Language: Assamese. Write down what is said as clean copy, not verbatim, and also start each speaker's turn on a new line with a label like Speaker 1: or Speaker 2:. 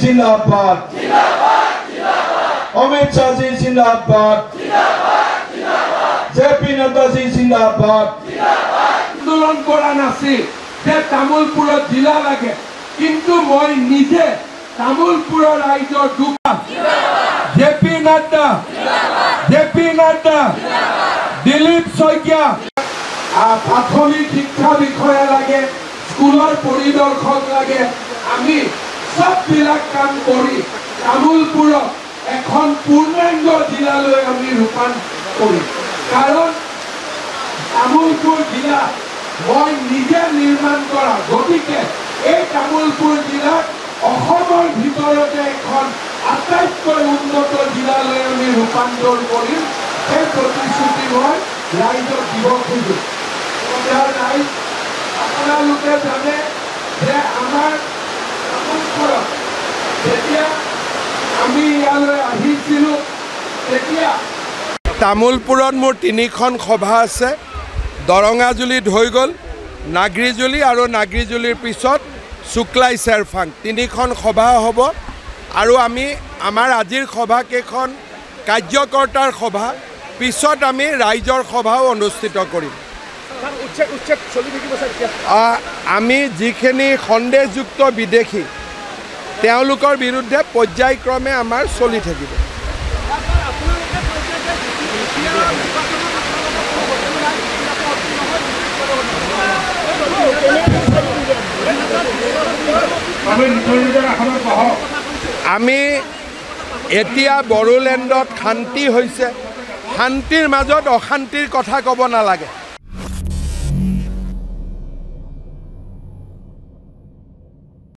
Speaker 1: जिंदाबाद अमित शाह जी जिंदाबाद जेपी नड्डा जी जिंदाबाद
Speaker 2: आंदोलन करा नासिल जे तामुलपुरत जिला लागे किंतु मैं निजे तामुलपुर राइजर दुखा जेपी नड्डा दिलीप शइकिया प्राथमिक शिक्षा विषय लागे स्कूलर परिदर्शक लागे आमी सब बिलाक काम करी तामुलपुर এখন পূর্ণাঙ্গ জিলালৈ আমি ৰূপান কৰিম কাৰণ তামুলপুৰ জিলা মই নিজে নিৰ্মাণ কৰা গতিকে এই তামুলপুৰ জিলাক অসমৰ ভিতৰতে এখন আটাইতকৈ উন্নত জিলালৈ আমি ৰূপান্তৰ কৰিম এই প্ৰতিশ্ৰুতি মই ৰাইজক দিব খোজো ৰাইজ আপোনালোকে জানে যে আমাৰ তামুলপুৰত যেতিয়া আমি ইয়ালৈ আহিছিলোঁ তেতিয়া তামুলপুৰত মোৰ 3খন সভা আছে দৰঙাজুলিত হৈ গ'ল নাগৰিজুলি আৰু নাগৰিজুলিৰ পিছত শুক্লাই চেৰফাং 3খন সভা হ'ব আৰু আমি আমাৰ আজিৰ সভা কেইখন কাৰ্যকৰ্তাৰ সভা পিছত আমি ৰাইজৰ সভাও অনুষ্ঠিত কৰিম আমি যিখিনি সন্দেহযুক্ত বিদেশী তেওঁলোকৰ বিৰুদ্ধে পৰ্যায়ক্ৰমে আমাৰ চলি থাকিব আমি এতিয়া বড়োলেণ্ডত শান্তি হৈছে শান্তিৰ মাজত অশান্তিৰ কথা ক'ব নালাগে